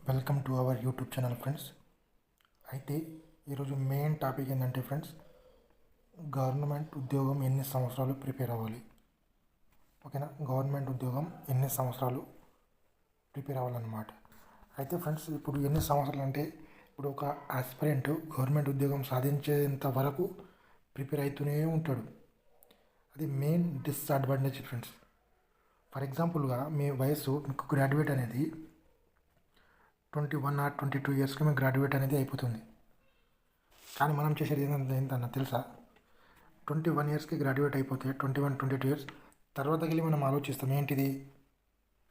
Welcome to our YouTube channel friends. అయితే ఈరోజు main topic ఏంటంటే ఫ్రెండ్స్, గవర్నమెంట్ ఉద్యోగం ఎన్ని సంవత్సరాలు ప్రిపేర్ అవ్వాలి? ఓకేనా, గవర్నమెంట్ ఉద్యోగం ఎన్ని సంవత్సరాలు ప్రిపేర్ అవ్వాలన్నమాట. అయితే ఫ్రెండ్స్, ఇప్పుడు ఎన్ని సంవత్సరాలు అంటే, ఇప్పుడు ఒక ఆస్పిరెంట్ గవర్నమెంట్ ఉద్యోగం సాధించేంత వరకు ప్రిపేర్ అవుతూనే ఉంటాడు. అది మెయిన్ డిస్అడ్వాంటేజ్ ఫ్రెండ్స్. ఫర్ ఎగ్జాంపుల్గా మీ వయసు, మీకు గ్రాడ్యుయేట్ అనేది 21 ఆర్ 22 ఇయర్స్కి మీకు గ్రాడ్యుయేట్ అనేది అయిపోతుంది. కానీ మనం చేసేది ఏంటన్నా తెలుసా? 21 ఇయర్స్కి గ్రాడ్యుయేట్ అయిపోతే 21-22 ఇయర్స్ తర్వాత వెళ్ళి మనం ఆలోచిస్తాం ఏంటిది,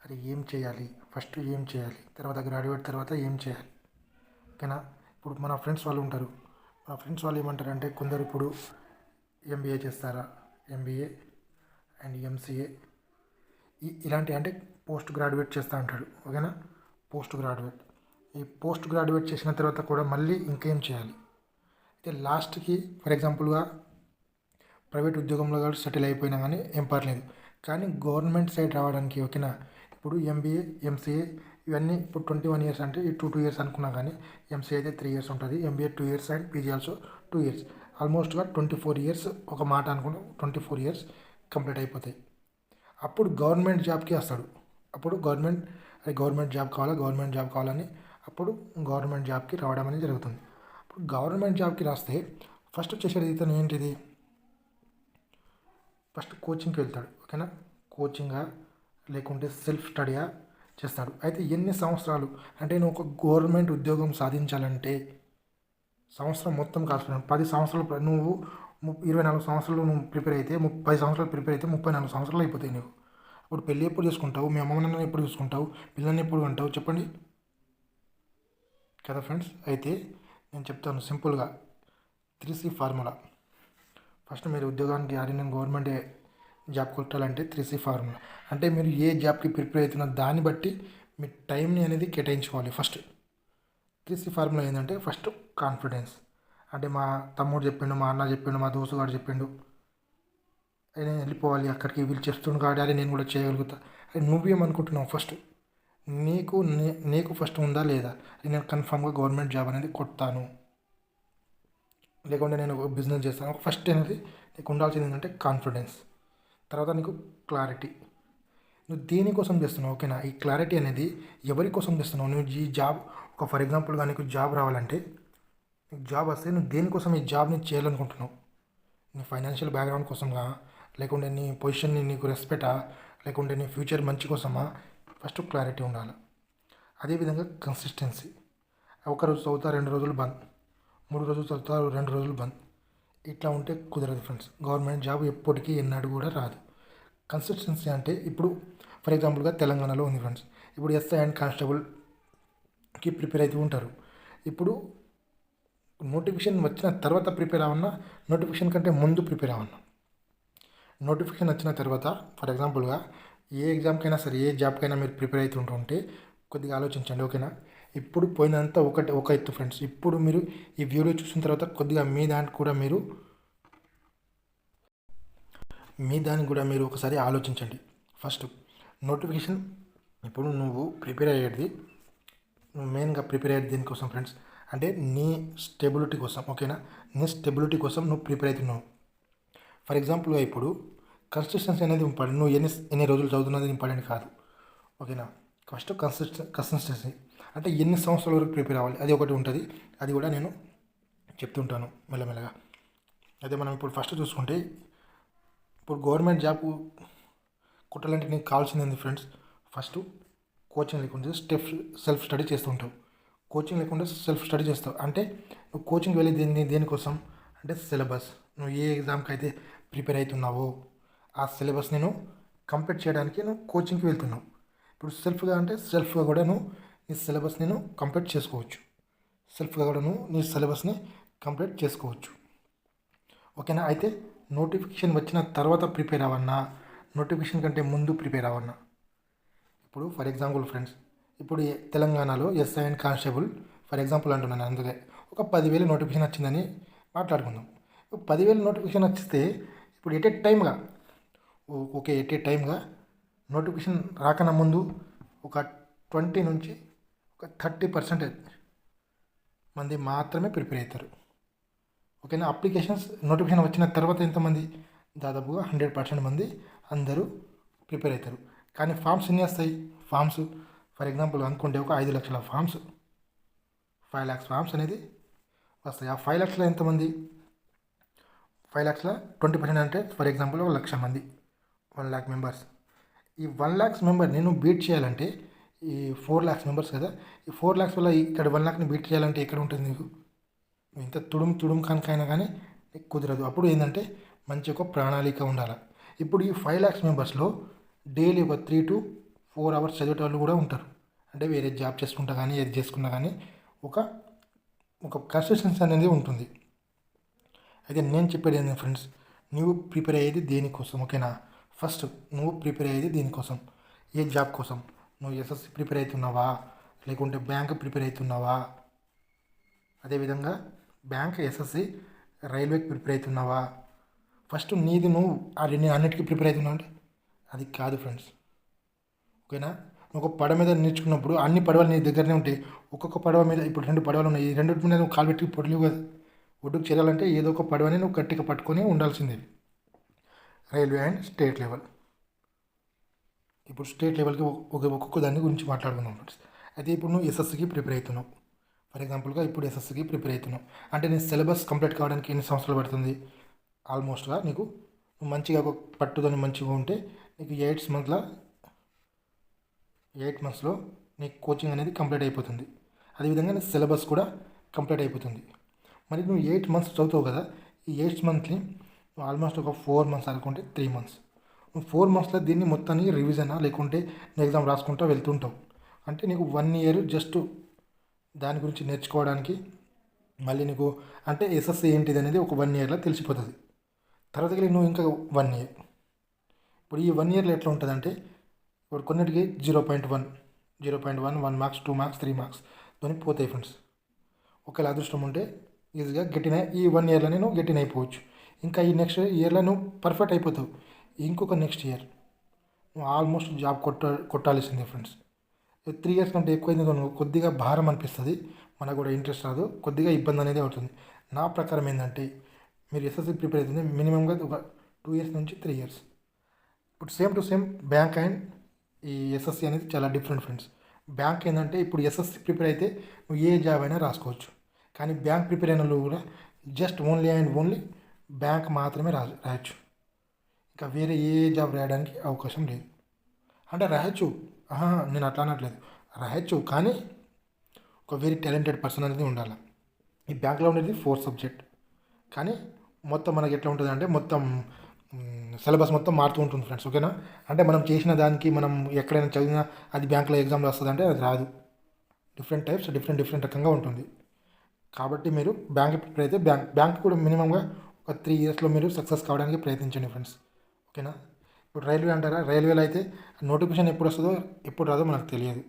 అది ఏం చేయాలి, ఫస్ట్ ఏం చేయాలి, తర్వాత గ్రాడ్యుయేట్ తర్వాత ఏం చేయాలి. ఓకేనా, ఇప్పుడు మన ఫ్రెండ్స్ వాళ్ళు ఉంటారు. మన ఫ్రెండ్స్ వాళ్ళు ఏమంటారంటే, కొందరు ఇప్పుడు ఎంబీఏ చేస్తారా, ఎంబీఏ అండ్ ఎంసీఏ ఇలాంటి, అంటే పోస్ట్ గ్రాడ్యుయేట్ చేస్తూ ఉంటాడు. ఓకేనా, పోస్ట్ గ్రాడ్యుయేట్. ఈ పోస్ట్ గ్రాడ్యుయేట్ చేసిన తర్వాత కూడా మళ్ళీ ఇంకేం చేయాలి? అయితే లాస్ట్కి ఫర్ ఎగ్జాంపుల్గా ప్రైవేట్ ఉద్యోగంలో కూడా సెటిల్ అయిపోయినా కానీ ఏం పర్లేదు, కానీ గవర్నమెంట్ సైడ్ రావడానికి, ఓకేనా, ఇప్పుడు ఎంబీఏ ఎంసీఏ ఇవన్నీ ఇప్పుడు 21 ఇయర్స్ అంటే ఈ 2 ఇయర్స్ అనుకున్నా, కానీ ఎంసీఏ అయితే 3 ఇయర్స్ ఉంటుంది, MBA 2 years and PG also 2 years. ఆల్మోస్ట్గా 24 ఇయర్స్, ఒక మాట అనుకున్నాం 24 ఇయర్స్ కంప్లీట్ అయిపోతాయి. అప్పుడు గవర్నమెంట్ జాబ్కి వస్తాడు. అప్పుడు గవర్నమెంట్ జాబ్ కావాలని అప్పుడు గవర్నమెంట్ జాబ్కి రావడం అనేది జరుగుతుంది. అప్పుడు గవర్నమెంట్ జాబ్కి రాస్తే ఫస్ట్ చేసేది ఇతను ఏంటిది, ఫస్ట్ కోచింగ్కి వెళ్తాడు. ఓకేనా, కోచింగా లేకుంటే సెల్ఫ్ స్టడీగా చేస్తాడు. అయితే ఎన్ని సంవత్సరాలు అంటే, నువ్వు ఒక గవర్నమెంట్ ఉద్యోగం సాధించాలంటే సంవత్సరం మొత్తం కాల్చుకున్నాను. 10 సంవత్సరాలు నువ్వు 24 సంవత్సరాలు నువ్వు ప్రిపేర్ అయితే, 30 సంవత్సరాలు ప్రిపేర్ అయితే 34 సంవత్సరాలు అయిపోతాయి నీకు. అప్పుడు పెళ్ళి ఎప్పుడు చేసుకుంటావు, మీ అమ్మ నాన్నని ఎప్పుడు చూసుకుంటావు, పిల్లల్ని ఎప్పుడు అంటావు చెప్పండి కదా ఫ్రెండ్స్. అయితే నేను చెప్తాను సింపుల్గా 3C ఫార్ములా. ఫస్ట్ మీరు ఉద్యోగానికి నేను గవర్నమెంట్ జాబ్ కొట్టాలంటే 3C ఫార్ములా అంటే, మీరు ఏ జాబ్కి ప్రిపేర్ అవుతున్న దాన్ని బట్టి మీ టైంని అనేది కేటాయించుకోవాలి. ఫస్ట్ 3C ఫార్ములా ఏంటంటే, ఫస్ట్ కాన్ఫిడెన్స్. అంటే మా తమ్ముడు చెప్పిండు, మా అన్న చెప్పిండు, మా దోస్తు గారు చెప్పిండు, నేను వెళ్ళిపోవాలి అక్కడికి, వీళ్ళు చేస్తుండు కాబట్టి అదే నేను కూడా చేయగలుగుతా. అది నువ్వేమనుకుంటున్నావు? ఫస్ట్ నీకు ఫస్ట్ ఉందా లేదా, నేను కన్ఫామ్గా గవర్నమెంట్ జాబ్ అనేది కొడతాను, లేకుంటే నేను బిజినెస్ చేస్తాను. ఫస్ట్ అనేది నీకు ఉండాల్సింది ఏంటంటే కాన్ఫిడెన్స్. తర్వాత నీకు క్లారిటీ. నువ్వు దేనికోసం చేస్తున్నావు? ఓకేనా, ఈ క్లారిటీ అనేది ఎవరి కోసం చేస్తున్నావు? నువ్వు ఈ జాబ్, ఒక ఫర్ ఎగ్జాంపుల్గా నీకు జాబ్ రావాలంటే, నీకు జాబ్ వస్తే నువ్వు దేనికోసం ఈ జాబ్ని చేయాలనుకుంటున్నావు? నీ ఫైనాన్షియల్ బ్యాక్గ్రౌండ్ కోసమా, లేకుంటే నీ పొజిషన్ని నీకు రెస్పెక్టా, లేకుంటే నీ ఫ్యూచర్ మంచి కోసమా? ఫస్ట్ క్లారిటీ ఉండాలి. అదేవిధంగా కన్సిస్టెన్సీ. ఒకరోజు చదువుతా 2 రోజులు బంద్, 3 రోజులు చదువుతా 2 రోజులు బంద్, ఇట్లా ఉంటే కుదరదు ఫ్రెండ్స్. గవర్నమెంట్ జాబ్ ఎప్పటికీ ఎన్నడూ కూడా రాదు. కన్సిస్టెన్సీ అంటే, ఇప్పుడు ఫర్ ఎగ్జాంపుల్గా తెలంగాణలో ఉంది ఫ్రెండ్స్, ఇప్పుడు ఎస్ఐ అండ్ కానిస్టేబుల్కి ప్రిపేర్ అవుతూ ఉంటారు. ఇప్పుడు నోటిఫికేషన్ వచ్చిన తర్వాత ప్రిపేర్ అవ్వన్నా, నోటిఫికేషన్ కంటే ముందు ప్రిపేర్ అవ్వన్నా. నోటిఫికేషన్ వచ్చిన తర్వాత ఫర్ ఎగ్జాంపుల్గా ఏ ఎగ్జామ్కైనా సరే, ఏ జాబ్కైనా మీరు ప్రిపేర్ అవుతుంటుంటే కొద్దిగా ఆలోచించండి. ఓకేనా, ఇప్పుడు పోయినంత ఒక ఎత్తు ఫ్రెండ్స్. ఇప్పుడు మీరు ఈ వీడియో చూసిన తర్వాత కొద్దిగా మీ దానికి కూడా మీరు ఒకసారి ఆలోచించండి. ఫస్ట్ నోటిఫికేషన్, ఇప్పుడు నువ్వు ప్రిపేర్ అయ్యేది, నువ్వు మెయిన్గా ప్రిపేర్ అయ్యేది దేనికోసం ఫ్రెండ్స్ అంటే, నీ స్టెబిలిటీ కోసం. ఓకేనా, నీ స్టెబిలిటీ కోసం నువ్వు ప్రిపేర్ అవుతున్నావు. ఫర్ ఎగ్జాంపుల్గా ఇప్పుడు కన్సిస్టెన్సీ అనేది ఇంపార్టెంట్. నువ్వు ఎన్ని రోజులు చదువుతున్నది ఇంపార్టెంట్ కాదు. ఓకేనా, ఫస్ట్ కన్సిస్టెన్సీ అంటే ఎన్ని సంవత్సరాల వరకు ప్రిపేర్ అవ్వాలి, అది ఒకటి ఉంటుంది. అది కూడా నేను చెప్తుంటాను మెల్లమెల్లగా. అయితే మనం ఇప్పుడు ఫస్ట్ చూసుకుంటే, ఇప్పుడు గవర్నమెంట్ జాబ్ కొట్టాలంటే నీకు కావాల్సింది ఫ్రెండ్స్, ఫస్ట్ కోచింగ్ లేకుండా సెల్ఫ్ స్టడీ చేస్తుంటావు. కోచింగ్ లేకుండా సెల్ఫ్ స్టడీ చేస్తావు అంటే, నువ్వు కోచింగ్కి వెళ్ళి దేనికోసం అంటే సిలబస్. నువ్వు ఏ ఎగ్జామ్కి అయితే ప్రిపేర్ అవుతున్నావో ఆ సిలబస్ నేను కంప్లీట్ చేయడానికి నువ్వు కోచింగ్కి వెళ్తున్నావు. ఇప్పుడు సెల్ఫ్గా కూడా నువ్వు నీ సిలబస్ నేను కంప్లీట్ చేసుకోవచ్చు. ఓకేనా, అయితే నోటిఫికేషన్ వచ్చిన తర్వాత ప్రిపేర్ అవ్వన్నా, నోటిఫికేషన్ కంటే ముందు ప్రిపేర్ అవ్వన్నా. ఇప్పుడు ఫర్ ఎగ్జాంపుల్ ఫ్రెండ్స్, ఇప్పుడు తెలంగాణలో SI and constable for example అంటున్నాను, అందుకే ఒక 10,000 నోటిఫికేషన్ వచ్చిందని మాట్లాడుకుందాం. 10,000 నోటిఫికేషన్ వస్తే ఇప్పుడు ఎట్ ఏ టైమ్గా నోటిఫికేషన్ రాకన్నా ముందు ఒక 20 నుంచి ఒక 30% మంది మాత్రమే ప్రిపేర్ అవుతారు. ఓకేనా. అప్లికేషన్స్ నోటిఫికేషన్ వచ్చిన తర్వాత ఎంతమంది, దాదాపుగా 100% మంది అందరూ ప్రిపేర్ అవుతారు. కానీ ఫామ్స్ ఎన్ని వస్తాయి, ఫామ్స్ ఫర్ ఎగ్జాంపుల్ అనుకుంటే ఒక 5 లక్షల ఫామ్స్, 5 lakhs ఫామ్స్ అనేది వస్తాయి. ఆ 5 lakhsలో ఎంతమంది, 5 lakhsలో 20% అంటే ఫర్ ఎగ్జాంపుల్ 1 లక్ష మంది, 1 lakh మెంబర్స్. ఈ 1 lakhs మెంబర్ని నువ్వు బీట్ చేయాలంటే ఈ 4 lakhs మెంబర్స్ కదా, ఈ 4 lakhs వల్ల ఇక్కడ 1 lakhని బీట్ చేయాలంటే ఎక్కడ ఉంటుంది నీకు, ఇంత తుడుం కనుకైనా కానీ నీకు కుదరదు. అప్పుడు ఏంటంటే మంచి ఒక ప్రణాళిక ఉండాలి. ఇప్పుడు ఈ 5 lakhs మెంబర్స్లో డైలీ ఒక 3 to 4 hours చదివేట వాళ్ళు కూడా ఉంటారు. అంటే వేరే జాబ్ చేసుకుంటా కానీ ఏది చేసుకున్నా కానీ ఒక ఒక కన్సిస్టెన్సీ అనేది ఉంటుంది. అయితే నేను చెప్పేది ఏంటంటే ఫ్రెండ్స్, నువ్వు ప్రిపేర్ అయ్యేది దేనికోసం, ఓకేనా. ఫస్ట్ నువ్వు ప్రిపేర్ అయ్యేది దేనికోసం, ఏ జాబ్ కోసం. నువ్వు ఎస్ఎస్సి ప్రిపేర్ అవుతున్నావా, లేకుంటే బ్యాంక్ ప్రిపేర్ అవుతున్నావా, అదేవిధంగా బ్యాంక్, ఎస్ఎస్సి, రైల్వేకి ప్రిపేర్ అవుతున్నావా. ఫస్ట్ నీది నువ్వు నేను అన్నిటికీ ప్రిపేర్ అవుతున్నావు అంటే అది కాదు ఫ్రెండ్స్, ఓకేనా. ఒక పడవ మీద నేర్చుకున్నప్పుడు అన్ని పడవలు నీ దగ్గరనే ఉంటాయి. ఒక్కొక్క పడవ మీద ఇప్పుడు 2 పడవలు ఉన్నాయి, ఈ 2 మీద నువ్వు కాలు పెట్టి పొడలేవు కదా. ఒడ్డుకు చేరాలంటే ఏదో ఒక పడవని నువ్వు గట్టిగా పట్టుకొని ఉండాల్సిందే. Railway and state level. ఇప్పుడు స్టేట్ లెవెల్కి ఒక్కొక్క దాని గురించి మాట్లాడుకుందాం ఫ్రెండ్స్. అయితే ఇప్పుడు నువ్వు ఎస్ఎస్సికి ప్రిపేర్ అవుతున్నావు, ఫర్ ఎగ్జాంపుల్గా ఇప్పుడు ఎస్ఎస్సికి ప్రిపేర్ అవుతున్నావు అంటే నీ సిలబస్ కంప్లీట్ కావడానికి ఎన్ని సంవత్సరాలు పడుతుంది, ఆల్మోస్ట్గా నీకు నువ్వు మంచిగా ఒక పట్టుదని మంచిగా ఉంటే నీకు 8 monthsలో నీ కోచింగ్ అనేది కంప్లీట్ అయిపోతుంది. అదేవిధంగా నీ సిలబస్ కూడా కంప్లీట్ అయిపోతుంది. మరి నువ్వు 8 months చదువుతావు కదా, ఈ 8 monthsని నువ్వు ఆల్మోస్ట్ ఒక 4 months అనుకుంటే 3 months, నువ్వు 4 monthsలో దీన్ని మొత్తాన్ని రివిజనా లేకుంటే నువ్వు ఎగ్జామ్ రాసుకుంటూ వెళ్తుంటావు. అంటే నీకు 1 year జస్ట్ దాని గురించి నేర్చుకోవడానికి, మళ్ళీ నీకు అంటే ఎస్ఎస్సి ఏంటిది అనేది ఒక 1 yearలో తెలిసిపోతుంది. తర్వాత నువ్వు ఇంకా 1 year, ఇప్పుడు ఈ 1 yearలో ఎట్లా ఉంటుంది అంటే ఇప్పుడు కొన్నిటికి 0.1, 1 marks, 2 marks, 3 marks తోని పోతాయి ఫ్రెండ్స్. ఒకవేళ అదృష్టం ఉంటే ఈజీగా గెట్టిన ఈ 1 yearలోనే నువ్వు గెట్టిన అయిపోవచ్చు. ఇంకా ఈ నెక్స్ట్ ఇయర్లో నువ్వు పర్ఫెక్ట్ అయిపోతావు. ఇంకొక నెక్స్ట్ ఇయర్ నువ్వు ఆల్మోస్ట్ జాబ్ కొట్టాల్సిందే ఫ్రెండ్స్. 3 years కంటే ఎక్కువైంది నువ్వు కొద్దిగా భారం అనిపిస్తుంది, మనకు కూడా ఇంట్రెస్ట్ రాదు, కొద్దిగా ఇబ్బంది అనేది అవుతుంది. నా ప్రకారం ఏంటంటే మీరు ఎస్ఎస్సి ప్రిపేర్ అవుతుంది మినిమంగా ఒక 2 years నుంచి 3 years. ఇప్పుడు same to same bank and ఈ ఎస్ఎస్సి అనేది చాలా డిఫరెంట్ ఫ్రెండ్స్. బ్యాంక్ ఏంటంటే ఇప్పుడు ఎస్ఎస్సి ప్రిపేర్ అయితే నువ్వు ఏ జాబ్ అయినా రాసుకోవచ్చు, కానీ బ్యాంక్ ప్రిపేర్ అయిన వాళ్ళు కూడా just only and only bank మాత్రమే రాయొచ్చు. ఇంకా వేరే ఏ జాబ్ రాయడానికి అవకాశం లేదు. అంటే రాయొచ్చు, నేను అట్లా అనట్లేదు, రాయొచ్చు, కానీ ఒక వెరీ టాలెంటెడ్ పర్సన్ అనేది ఉండాలి. ఈ బ్యాంక్లో ఉండేది 4 subject, కానీ మొత్తం మనకి ఎట్లా ఉంటుంది అంటే మొత్తం సిలబస్ మొత్తం మారుతూ ఉంటుంది ఫ్రెండ్స్, ఓకేనా. అంటే మనం చేసిన దానికి మనం ఎక్కడైనా చదివినా అది బ్యాంక్లో ఎగ్జామ్లో వస్తుంది అంటే అది రాదు. డిఫరెంట్ టైప్స్ డిఫరెంట్ రకంగా ఉంటుంది. కాబట్టి మీరు బ్యాంక్ ప్రిపేర్ అయితే బ్యాంక్ కూడా మినిమంగా ఒక 3 yearsలో మీరు సక్సెస్ కావడానికి ప్రయత్నించండి ఫ్రెండ్స్, ఓకేనా. ఇప్పుడు రైల్వే అంటారా, రైల్వేలో అయితే నోటిఫికేషన్ ఎప్పుడు వస్తుందో ఎప్పుడు రాదో మనకు తెలియదు.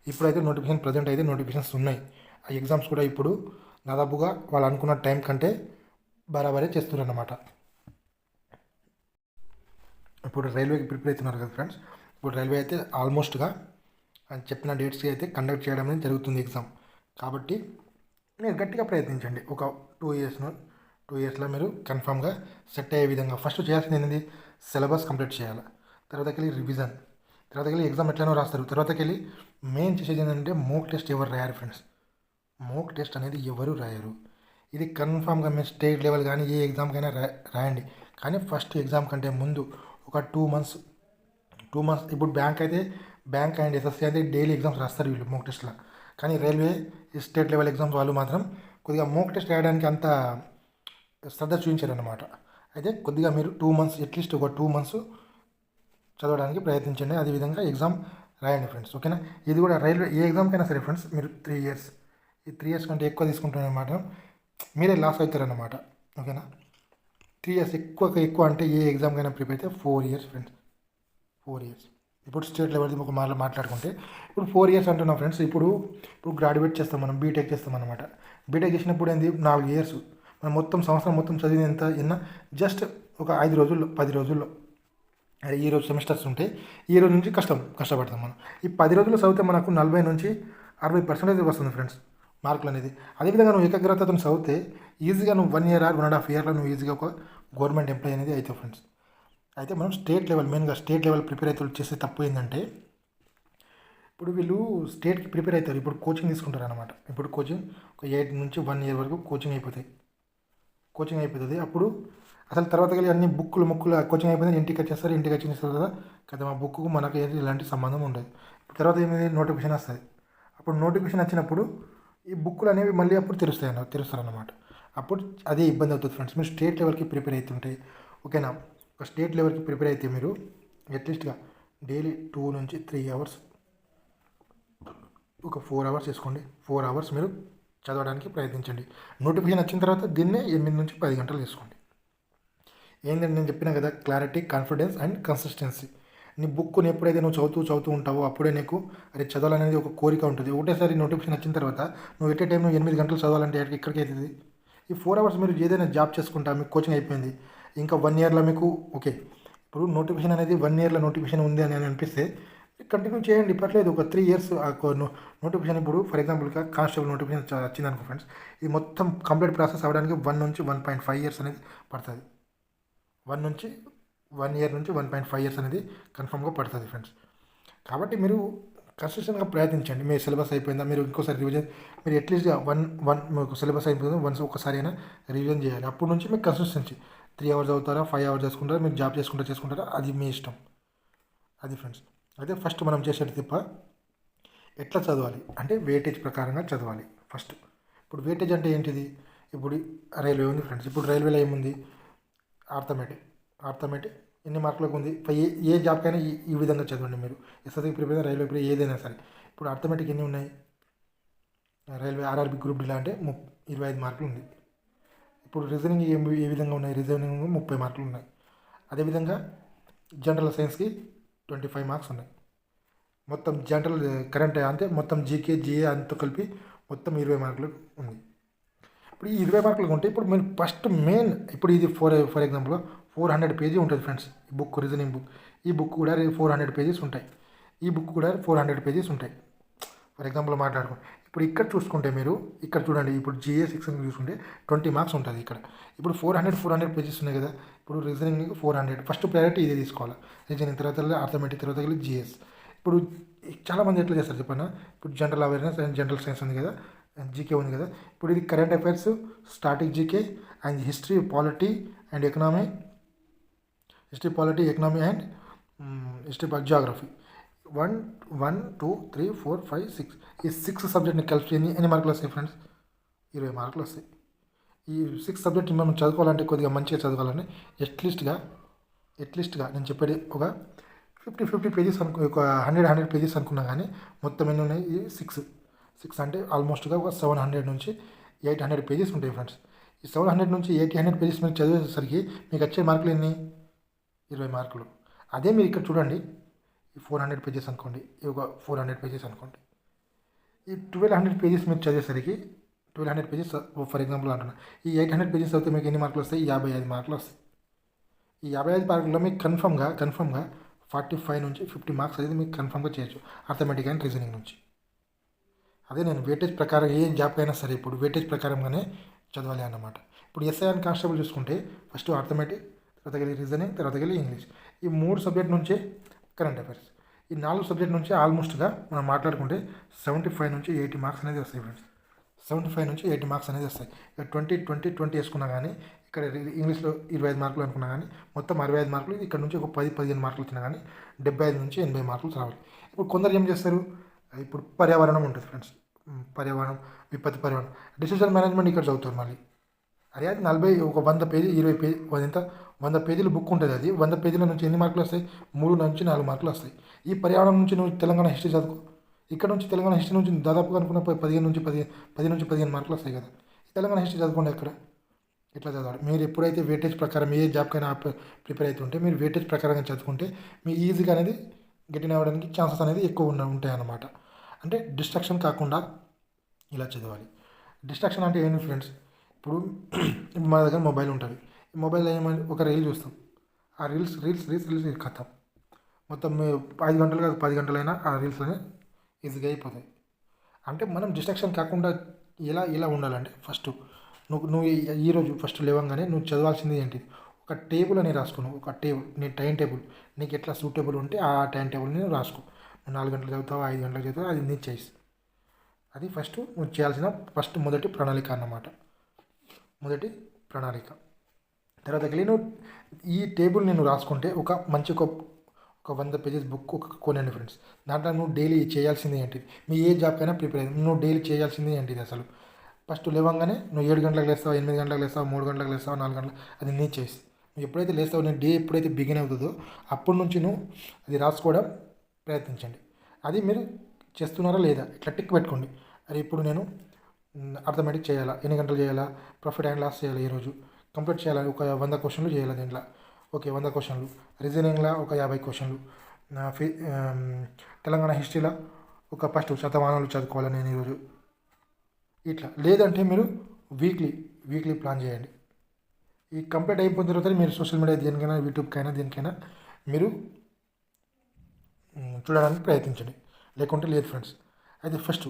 ఇప్పుడైతే నోటిఫికేషన్ ప్రజెంట్ అయితే నోటిఫికేషన్స్ ఉన్నాయి. ఆ ఎగ్జామ్స్ కూడా ఇప్పుడు దాదాపుగా వాళ్ళు అనుకున్న టైం కంటే బరాబరే చేస్తున్నారు అన్నమాట. ఇప్పుడు రైల్వేకి ప్రిపేర్ అవుతున్నారు కదా ఫ్రెండ్స్. ఇప్పుడు రైల్వే అయితే ఆల్మోస్ట్గా చెప్పిన డేట్స్కి అయితే కండక్ట్ చేయడం అనేది జరుగుతుంది ఎగ్జామ్. కాబట్టి మీరు గట్టిగా ప్రయత్నించండి. ఒక 2 yearsలో మీరు కన్ఫామ్గా సెట్ అయ్యే విధంగా ఫస్ట్ చేయాల్సింది ఏంటి, సిలబస్ కంప్లీట్ చేయాలి. తర్వాతకెళ్ళి రివిజన్, తర్వాతకెళ్ళి ఎగ్జామ్ ఎట్లనో రాస్తారు. తర్వాతకెళ్ళి మెయిన్ చేసేది ఏంటంటే మోక్ టెస్ట్ ఎవరు రాయారు ఫ్రెండ్స్. మోక్ టెస్ట్ అనేది ఎవరు రాయరు. ఇది కన్ఫామ్గా మీరు స్టేట్ లెవెల్ కానీ ఏ ఎగ్జామ్కైనా రాయండి, కానీ ఫస్ట్ ఎగ్జామ్ కంటే ముందు ఒక 2 months. ఇప్పుడు బ్యాంక్ అయితే బ్యాంక్ అండ్ ఎస్ఎస్సి అయితే డైలీ ఎగ్జామ్స్ రాస్తారు వీళ్ళు మోక్ టెస్ట్లో, కానీ రైల్వే స్టేట్ లెవెల్ ఎగ్జామ్స్ వాళ్ళు మాత్రం కొద్దిగా మోక్ టెస్ట్ రాయడానికి అంత శ్రద్ధ చూపించారు అన్నమాట. అయితే కొద్దిగా మీరు 2 months అట్లీస్ట్ ఒక 2 months చదవడానికి ప్రయత్నించండి. అదేవిధంగా ఎగ్జామ్ రాయండి ఫ్రెండ్స్, ఓకేనా. ఇది కూడా రైల్వే ఏ ఎగ్జామ్కైనా సరే ఫ్రెండ్స్ మీరు 3 years, ఈ 3 years కంటే ఎక్కువ తీసుకుంటున్నమాట మీరే లాస్ అవుతారన్నమాట, ఓకేనా. 3 years ఎక్కువ అంటే ఏ ఎగ్జామ్కైనా ప్రిపేర్ అయితే 4 years ఫ్రెండ్స్, 4 years. ఇప్పుడు స్టేట్ లెవెల్ ఒక మాట్లాడుకుంటే ఇప్పుడు 4 years అంటున్నాం ఫ్రెండ్స్. ఇప్పుడు గ్రాడ్యుయేట్ చేస్తాం, మనం బీటెక్ చేస్తాం అనమాట. బీటెక్ చేసినప్పుడు ఏంది 4 years, మనం మొత్తం సంవత్సరం మొత్తం చదివిన ఎంత ఎన్న జస్ట్ ఒక 5 రోజుల్లో 10 రోజుల్లో. అదే ఈ రోజు సెమిస్టర్స్ ఉంటే ఈ రోజు నుంచి కష్టపడతాం మనం. ఈ 10 రోజుల్లో చదివితే మనకు 40 నుంచి 60% వస్తుంది ఫ్రెండ్స్ మార్కులు అనేది. అదేవిధంగా నువ్వు ఏకాగ్రతతో చదివితే ఈజీగా నువ్వు 1 ఇయర్ ఆర్ 1.5 ఇయర్లో నువ్వు ఈజీగా ఒక గవర్నమెంట్ ఎంప్లాయీ అనేది అవుతావు ఫ్రెండ్స్. అయితే మనం స్టేట్ లెవెల్ మెయిన్గా స్టేట్ లెవెల్ ప్రిపేర్ అయితే చేసే తప్పు ఏంటంటే, ఇప్పుడు వీళ్ళు స్టేట్కి ప్రిపేర్ అవుతారు, ఇప్పుడు కోచింగ్ తీసుకుంటారు అనమాట. ఇప్పుడు కోచింగ్ ఒక 8 నుంచి 1 ఇయర్ వరకు కోచింగ్ అయిపోతుంది. అప్పుడు అసలు తర్వాత కలిగి అన్ని ముక్కులు కోచింగ్ అయిపోయింది, ఇంటికి వచ్చేస్తారు. ఇంటికి వచ్చిన తర్వాత కదా మా బుక్కు మనకి ఎలాంటి సంబంధం ఉండదు. తర్వాత ఏమైంది, నోటిఫికేషన్ వస్తుంది. అప్పుడు నోటిఫికేషన్ వచ్చినప్పుడు ఈ బుక్కులు అనేవి మళ్ళీ అప్పుడు తెరుస్తారన్నమాట. అప్పుడు అదే ఇబ్బంది అవుతుంది ఫ్రెండ్స్. మీరు స్టేట్ లెవెల్కి ప్రిపేర్ అవుతుంటే ఓకేనా, ఒక స్టేట్ లెవెల్కి ప్రిపేర్ అయితే మీరు అట్లీస్ట్గా డైలీ 2 నుంచి 3 అవర్స్, ఒక 4 అవర్స్ వేసుకోండి. 4 అవర్స్ మీరు చదవడానికి ప్రయత్నించండి. నోటిఫికేషన్ వచ్చిన తర్వాత దీన్నే 8 నుంచి 10 గంటలు వేసుకోండి. ఏంటంటే నేను చెప్పినా కదా, క్లారిటీ, కాన్ఫిడెన్స్ అండ్ కన్సిస్టెన్సీ. నీ బుక్ని ఎప్పుడైతే నువ్వు చదువుతూ ఉంటావో అప్పుడే నీకు అది చదవాలనేది ఒక కోరిక ఉంటుంది. ఒకటేసారి నోటిఫికేషన్ వచ్చిన తర్వాత నువ్వు ఎట్ ఏ టైం 8 గంటలు చదవాలంటే ఎక్కడికి అవుతుంది? ఈ 4 అవర్స్ మీరు ఏదైనా జాబ్ చేసుకుంటా, మీకు కోచింగ్ అయిపోయింది, ఇంకా 1 ఇయర్లో మీకు ఓకే. ఇప్పుడు నోటిఫికేషన్ అనేది 1 ఇయర్లో నోటిఫికేషన్ ఉంది అని అనిపిస్తే కంటిన్యూ చేయండి, పర్లేదు. ఒక 3 ఇయర్స్ నోటిఫికేషన్, ఇప్పుడు ఫర్ ఎగ్జాంపుల్గా కానిస్టేబుల్ నోటిఫికేషన్ వచ్చింది అనుకో ఫ్రెండ్స్, ఇది మొత్తం కంప్లీట్ ప్రాసెస్ అవ్వడానికి 1 నుంచి 1.5 ఇయర్స్ అనేది పడుతుంది. 1 ఇయర్ నుంచి 1.5 ఇయర్స్ అనేది కన్ఫర్మ్గా పడుతుంది ఫ్రెండ్స్. కాబట్టి మీరు కన్సిస్టెంట్గా ప్రయత్నించండి. మీ సిలబస్ అయిపోయిందా, మీరు ఇంకోసారి రివిజన్, మీరు అట్లీస్ట్గా మీకు సిలబస్ అయిపోయిందా ఒకసారి అయినా రివిజన్ చేయాలి. అప్పటి నుంచి మీకు కన్సిస్టెన్సీ 3 అవర్స్ అవుతారా, 5 అవర్స్ చేసుకుంటారా, మీరు జాబ్ చేసుకుంటారా, అది మీ ఇష్టం. అది ఫ్రెండ్స్. అయితే ఫస్ట్ మనం చేసేది తిప్ప ఎట్లా చదవాలి అంటే వెయిటేజ్ ప్రకారంగా చదవాలి ఫస్ట్. ఇప్పుడు వెయిటేజ్ అంటే ఏంటిది? ఇప్పుడు రైల్వే ఉంది ఫ్రెండ్స్. ఇప్పుడు రైల్వేలో ఏముంది, ఆర్థమెటిక్ ఎన్ని మార్కులకు ఉంది. ఏ జాబ్కైనా ఈ విధంగా చదవండి మీరు. ఎస్ఎస్సీకి ప్రిపేర్ అయిన రైల్వే ప్రిపేర్ ఏదైనా సరే. ఇప్పుడు ఆర్థమెటిక్ ఎన్ని ఉన్నాయి, రైల్వే ఆర్ఆర్బీ గ్రూప్ డీలో అంటే 25 మార్కులు ఉంది. ఇప్పుడు రీజనింగ్ ఏ విధంగా ఉన్నాయి, రీజనింగ్ 30 మార్కులు ఉన్నాయి. అదేవిధంగా జనరల్ సైన్స్కి 25 మార్క్స్ ఉన్నాయి. మొత్తం జనరల్ కరెంట్ అంటే మొత్తం జీకే జిఏ అంతా కలిపి మొత్తం 20 మార్కులు ఉంది. ఇప్పుడు ఈ 20 మార్కులు ఉంటే ఇప్పుడు మీరు ఫస్ట్ మెయిన్, ఇప్పుడు ఇది ఫర్ ఎగ్జాంపుల్ 400 పేజీ ఉంటుంది ఫ్రెండ్స్ ఈ బుక్, రీజనింగ్ బుక్. ఈ బుక్ కూడా 400 పేజెస్ ఉంటాయి. ఈ బుక్ కూడా 400 పేజెస్ ఉంటాయి ఫర్ ఎగ్జాంపుల్ మాట్లాడుకోండి. ఇప్పుడు ఇక్కడ చూసుకుంటే మీరు ఇక్కడ చూడండి, ఇప్పుడు జిఏ సెక్షన్ చూసుకుంటే 20 మార్క్స్ ఉంటుంది ఇక్కడ. ఇప్పుడు 400 పేజెస్ ఉన్నాయి కదా. ఇప్పుడు రీజనింగ్ 400, ఫస్ట్ ప్రయారిటీ ఇదే తీసుకోవాలి. రీజనింగ్ తర్వాత ఆర్థమెటిక్, తర్వాత జిఎస్. ఇప్పుడు చాలామంది ఎట్లా చేస్తారు చెప్పన్నా, ఇప్పుడు general awareness and general science ఉంది కదా, జీకే ఉంది కదా. ఇప్పుడు ఇది current affairs, static GK and history, polity and economy, and Geography. 1, 2, 3, 4, 5, 6 ఈ 6 సబ్జెక్ట్ని కలిపి ఎన్ని మార్కులు వస్తాయి ఫ్రెండ్స్? 20 మార్కులు వస్తాయి. ఈ 6 సబ్జెక్ట్ని మనం చదువుకోవాలంటే, కొద్దిగా మంచిగా చదవాలంటే అట్లీస్ట్గా నేను చెప్పేది ఒక 50 పేజెస్ ఒక 100 పేజెస్ అనుకున్నా కానీ మొత్తం ఎన్ని ఉన్నాయి? ఈ 6 అంటే ఆల్మోస్ట్గా ఒక 700 నుంచి 800 పేజెస్ ఉంటాయి ఫ్రెండ్స్. ఈ 700 నుంచి 800 పేజెస్ మీరు చదివేసరికి మీకు వచ్చే మార్కులు ఎన్ని? 20 మార్కులు. అదే మీరు ఇక్కడ చూడండి, ఈ 400 పేజెస్ అనుకోండి, ఈ ఒక 400 పేజెస్ అనుకోండి. ఈ 1200 పేజెస్ మీరు చదివేసరికి 1200 పేజెస్ ఫర్ ఎగ్జాంపుల్ అంటున్నా, ఈ 800 పేజెస్ చదివితే మీకు ఎన్ని మార్కులు వస్తాయి? 55 మార్కులు వస్తాయి. ఈ 55 మార్కుల్లో మీకు కన్ఫర్మ్గా 45 నుంచి 50 మార్క్స్ అనేది మీకు కన్ఫర్మ్గా చేయొచ్చు ఆర్థమెటిక్ అండ్ రీజనింగ్ నుంచి. అదే నేను వెయిటేజ్ ప్రకారం ఏ జాబ్ అయినా సరే ఇప్పుడు వెయిటేజ్ ప్రకారంగానే చదవాలి అన్నమాట. ఇప్పుడు ఎస్ఐ అండ్ కానిస్టేబుల్ చూసుకుంటే ఫస్ట్ ఆర్థమెటిక్, తర్వాత వెళ్ళి రీజనింగ్, తర్వాత వెళ్ళి ఇంగ్లీష్. ఈ 3 సబ్జెక్ట్ నుంచే కరెంట్ అఫైర్స్. ఈ 4 సబ్జెక్ట్ నుంచి ఆల్మోస్ట్గా మనం మాట్లాడుకుంటే 75 నుంచి 80 మార్క్స్ అనేది వస్తాయి ఫ్రెండ్స్. 75 నుంచి 80 మార్క్స్ అనేది వస్తాయి. ఇక 20 వేసుకున్నా కానీ, ఇక్కడ ఇంగ్లీష్లో 25 మార్కులు అనుకున్నా కానీ మొత్తం 65 మార్కులు. ఇక్కడ నుంచి ఒక 10-15 మార్కులు వచ్చినా కానీ 75 నుంచి 80 మార్కులు రావాలి. ఇప్పుడు కొందరు ఏం చేస్తారు, ఇప్పుడు పర్యావరణం ఉంటుంది ఫ్రెండ్స్, విపత్తి పర్యావరణం, డిసిజన్ మేనేజ్మెంట్ ఇక్కడ చదువుతారు మళ్ళీ. అదే అది 100 పేజీ 20 పేజీ 100 పేజీల బుక్ ఉంటుంది. అది 100 పేజీల నుంచి ఎన్ని మార్కులు వస్తాయి? 3 నుంచి 4 మార్కులు వస్తాయి. ఈ పర్యావరణం నుంచి నువ్వు తెలంగాణ హిస్టరీ చదువుకో, ఇక్కడ నుంచి తెలంగాణ హిస్టరీ నుంచి దాదాపుగా అనుకున్న 10 నుంచి 15 మార్కులు వస్తాయి కదా. తెలంగాణ హిస్టరీ చదువుకోండి అక్కడ. ఇట్లా చదవాలి. మీరు ఎప్పుడైతే వెయిటేజ్ ప్రకారం ఏ జాబ్కైనా ప్రిపేర్ అవుతుంటే మీరు వెయిటేజ్ ప్రకారంగా చదువుకుంటే మీ ఈజీగా అనేది గెటిన్ అవ్వడానికి ఛాన్సెస్ అనేది ఎక్కువ ఉంటాయి అన్నమాట. అంటే డిస్ట్రాక్షన్ కాకుండా ఇలా చదవాలి. డిస్ట్రాక్షన్ అంటే ఏంటి ఫ్రెండ్స్, ఇప్పుడు మా దగ్గర మొబైల్ ఉంటుంది. ఈ మొబైల్లో ఏమైనా ఒక రీల్ చూస్తాం, ఆ రీల్స్ కథం మొత్తం 5 గంటలు కాదు 10 గంటలైనా ఆ రీల్స్ అనేవి ఈజీగా అయిపోతాయి. అంటే మనం డిస్ట్రాక్షన్ కాకుండా ఎలా ఉండాలంటే ఫస్ట్ నువ్వు ఈరోజు ఫస్ట్ లేవంగానే నువ్వు చదవాల్సింది ఏంటి, ఒక టేబుల్ అని రాసుకున్నావు, ఒక టేబుల్ నీ టైం టేబుల్ నీకు ఎట్లా సూటబుల్ ఉంటే ఆ టైం టేబుల్ని రాసుకో. నువ్వు 4 గంటలు చదువుతావు, 5 గంటలకు చదువుతావు, అది నీ చాయిస్. అది ఫస్ట్ నువ్వు చేయాల్సిన మొదటి ప్రణాళిక అన్నమాట. మొదటి ప్రణాళిక. తర్వాత వెళ్ళి నువ్వు ఈ టేబుల్ నేను రాసుకుంటే ఒక 100 పేజెస్ బుక్ కొనండి ఫ్రెండ్స్. దాంట్లో నువ్వు డైలీ చేయాల్సింది ఏంటిది, మీ ఏ జాబ్కైనా ప్రిపేర్ అయ్యింది, నువ్వు డైలీ చేయాల్సింది ఏంటిది అసలు. ఫస్ట్ లేవంగానే నువ్వు 7 గంటలకు లేస్తావు, 8 గంటలకు లేస్తావు, 3 గంటలకు లేస్తావు, 4 గంటలకు, అది నీ చేసి నువ్వు ఎప్పుడైతే లేస్తావో, నీ డే ఎప్పుడైతే బిగిన్ అవుతుందో అప్పటి నుంచి నువ్వు అది రాసుకోవడం ప్రయత్నించండి. అది మీరు చేస్తున్నారా లేదా ఇట్లా టిక్ పెట్టుకోండి. అది ఇప్పుడు నేను అర్థమెటిక్ చేయాలా, ఎన్ని గంటలు చేయాలా, ప్రాఫిట్ అండ్ లాస్ చేయాలి, ఈరోజు కంప్లీట్ చేయాలి, ఒక 100 క్వశ్చన్లు చేయాలి దీంట్లో. ఓకే, 100 క్వశ్చన్లు, రీజనింగ్లో ఒక 50 క్వశ్చన్లు, తెలంగాణ హిస్టరీలో ఒక ఫస్ట్ శతమానాలు చదువుకోవాలి నేను ఈరోజు. ఇట్లా లేదంటే మీరు వీక్లీ ప్లాన్ చేయండి. ఈ కంప్లీట్ అయిపోయిన తర్వాత మీరు సోషల్ మీడియా దేనికైనా, యూట్యూబ్కైనా, దేనికైనా మీరు చూడడానికి ప్రయత్నించండి, లేకుంటే లేదు ఫ్రెండ్స్. అయితే ఫస్ట్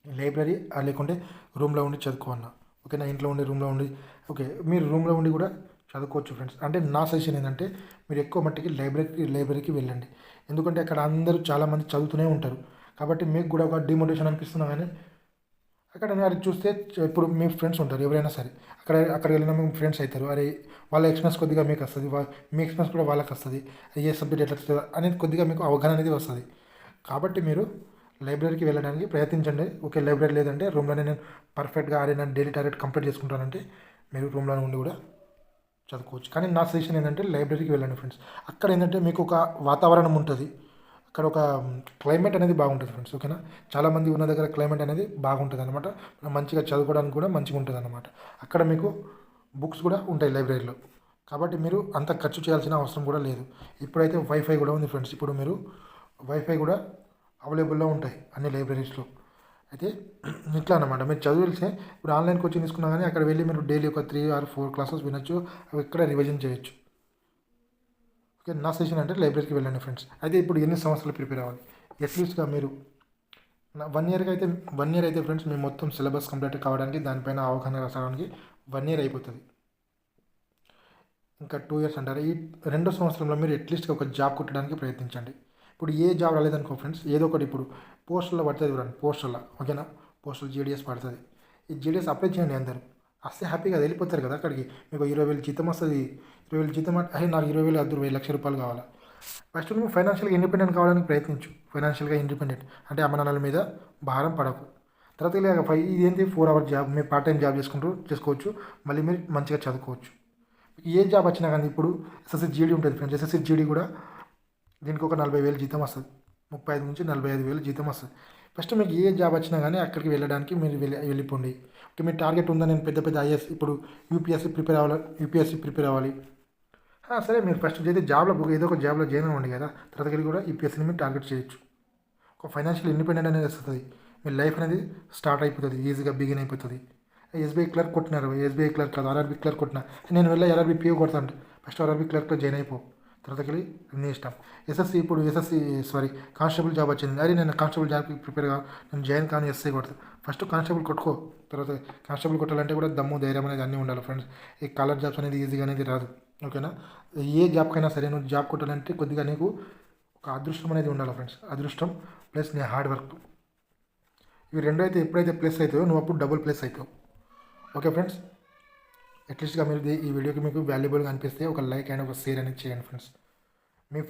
లైబ్రరీ లేకుంటే రూమ్లో ఉండి చదువుకోవన్నా, ఓకేనా, ఇంట్లో ఉండి రూమ్లో ఉండి, ఓకే మీరు రూమ్లో ఉండి కూడా చదువుకోవచ్చు ఫ్రెండ్స్. అంటే నా సజెషన్ ఏంటంటే మీరు ఎక్కువ మట్టికి లైబ్రరీకి వెళ్ళండి. ఎందుకంటే అక్కడ అందరూ చాలామంది చదువుతూనే ఉంటారు, కాబట్టి మీకు కూడా ఒక డిమోటివేషన్ అనిపిస్తున్నా కానీ అక్కడ అది చూస్తే ఇప్పుడు మీ ఫ్రెండ్స్ ఉంటారు ఎవరైనా సరే, అక్కడికి వెళ్ళినా మీ ఫ్రెండ్స్ అవుతారు. అరే వాళ్ళ ఎక్స్పీరియన్స్ కొద్దిగా మీకు వస్తుంది, మీ ఎక్స్పీరియన్స్ కూడా వాళ్ళకి వస్తుంది, ఏ సబ్జెక్ట్ ఎట్లా వస్తుంది అనేది కొద్దిగా మీకు అవగాహన అనేది వస్తుంది. కాబట్టి మీరు లైబ్రరీకి వెళ్ళడానికి ప్రయత్నించండి. ఓకే లైబ్రరీ లేదంటే రూమ్లోనే నేను పర్ఫెక్ట్గా నేను డైలీ టార్గెట్ కంప్లీట్ చేసుకుంటానంటే మీరు రూమ్లో ఉండి కూడా చదువుకోవచ్చు. కానీ నా సజెషన్ ఏంటంటే లైబ్రరీకి వెళ్ళండి ఫ్రెండ్స్. అక్కడ ఏంటంటే మీకు ఒక వాతావరణం ఉంటుంది, అక్కడ ఒక క్లైమేట్ అనేది బాగుంటుంది ఫ్రెండ్స్, ఓకేనా. చాలామంది ఉన్న దగ్గర క్లైమేట్ అనేది బాగుంటుంది అనమాట, మంచిగా చదువుకోవడానికి కూడా మంచిగా ఉంటుంది అనమాట. అక్కడ మీకు బుక్స్ కూడా ఉంటాయి లైబ్రరీలో, కాబట్టి మీరు అంత ఖర్చు చేయాల్సిన అవసరం కూడా లేదు. ఇప్పుడైతే వైఫై కూడా ఉంది ఫ్రెండ్స్, ఇప్పుడు మీరు వైఫై కూడా అవైలబుల్లో ఉంటాయి అన్ని లైబ్రరీస్లో. అయితే ఇట్లా అనమాట, మీరు చదివితే ఇప్పుడు ఆన్లైన్ కోచింగ్ తీసుకున్నా కానీ అక్కడ వెళ్ళి మీరు డైలీ ఒక 3 or 4 క్లాసెస్ వినొచ్చు, అవి ఇక్కడ రివిజన్ చేయొచ్చు. ఓకే, నా సజెషన్ అంటే లైబ్రరీకి వెళ్ళండి ఫ్రెండ్స్. అయితే ఇప్పుడు ఎన్ని సంవత్సరాలు ప్రిపేర్ అవ్వాలి, అట్లీస్ట్గా మీరు 1 year అయితే ఫ్రెండ్స్ మీ మొత్తం సిలబస్ కంప్లీట్ కావడానికి, దానిపైన అవగాహన రావడానికి 1 year అయిపోతుంది. ఇంకా 2 years అంటారు. ఈ 2వ సంవత్సరంలో మీరు అట్లీస్ట్గా ఒక జాబ్ కొట్టడానికి ప్రయత్నించండి. ఇప్పుడు ఏ జాబ్ రాలేదనుకో ఫ్రెండ్స్, ఏదో ఒకటి ఇప్పుడు పోస్టుల్లో పడుతుంది చూడండి, పోస్టుల్లో ఓకేనా, పోస్టులు జీడిఎస్ పడుతుంది. ఈ జీడిఎస్ అప్లై చేయండి, అందరూ వస్తే హ్యాపీగా వెళ్ళిపోతారు కదా అక్కడికి. మీకు 20,000 జీతం వస్తుంది, 20,000 జీతం అంటే నాకు 20,000 వద్దు, 1,00,000 రూపాయలు కావాలా. ఫస్ట్ నువ్వు ఫైనాన్షియల్గా ఇండిపెండెంట్ కావడానికి ప్రయత్నించు. ఫైనాన్షియల్గా ఇండిపెండెంట్ అంటే అమ్మ నాన్నల మీద భారం పడకు. తర్వాత ఇదేంటి 4 hour జాబ్, మీరు పార్ట్ టైం జాబ్ చేసుకోవచ్చు, మళ్ళీ మీరు మంచిగా చదువుకోవచ్చు. ఏ జాబ్ వచ్చినా కానీ ఇప్పుడు ఎస్ఎస్సి జీడీ ఉంటుంది ఫ్రెండ్స్, ఎస్ఎస్సి జీడీ కూడా దీనికి ఒక 40,000 జీతం వస్తుంది, 35 నుంచి 45,000 జీతం వస్తుంది. ఫస్ట్ మీకు ఏ జాబ్ వచ్చినా కానీ అక్కడికి వెళ్ళడానికి మీరు వెళ్ళిపోండి. ఓకే, మీ టార్గెట్ ఉందా, నేను పెద్ద ఐఏఎస్, ఇప్పుడు యూపీఎస్సీ ప్రిపేర్ అవ్వాలి, సరే మీరు ఫస్ట్ అయితే జాబ్లో ఏదో ఒక జాబ్లో జాయిన్ అవ్వండి కదా, తర్వాత వెళ్ళి కూడా యూపీఎస్సీని మీరు టార్గెట్ చేయొచ్చు. ఒక ఫైనాన్షియల్ ఇండిపెండెంట్ అనేది వస్తుంది, మీ లైఫ్ అనేది స్టార్ట్ అయిపోతుంది, ఈజీగా బిగిన్ అయిపోతుంది. ఎస్బీఐ క్లర్క్ కొట్టినారు, ఎస్బీఐ క్లర్క్ కాదు ఆర్ఆర్బీ క్లర్క్ కొట్టినా, నేను వెళ్ళి ఆర్ఆర్బీ పిఓ కొడతాను, ఫస్ట్ ఆర్ఆర్బీ క్లర్క్లో జాయిన్ అయిపో, తర్వాతకి వెళ్ళి నీ ఇష్టం. కానిస్టేబుల్ జాబ్ వచ్చింది, అరే నేను కానిస్టేబుల్ జాబ్కి ప్రిపేర్ నేను జాయిన్ కానీ ఎస్ఐ కొడతాను, ఫస్ట్ కానిస్టేబుల్ కొట్టుకో. తర్వాత కానిస్టేబుల్ కొట్టాలంటే కూడా దమ్ము ధైర్యం అనేది అన్నీ ఉండాలి ఫ్రెండ్స్. ఈ కలర్ జాబ్స్ అనేది ఈజీగా అనేది రాదు, ఓకేనా. ఏ జాబ్కైనా సరే నువ్వు జాబ్ కొట్టాలంటే కొద్దిగా నీకు ఒక అదృష్టం అనేది ఉండాలి ఫ్రెండ్స్, అదృష్టం ప్లస్ నీ హార్డ్ వర్క్, ఇవి రెండు అయితే ఎప్పుడైతే ప్లస్ అవుతాయో నువ్వు అప్పుడు డబుల్ ప్లస్ అవుతావు. ఓకే ఫ్రెండ్స్, అట్లీస్ట్గా మీరు ఈ వీడియోకి మీకు వాల్యుబుల్గా అనిపిస్తే ఒక లైక్ అండ్ ఒక షేర్ అనేది చేయండి ఫ్రెండ్స్. మీ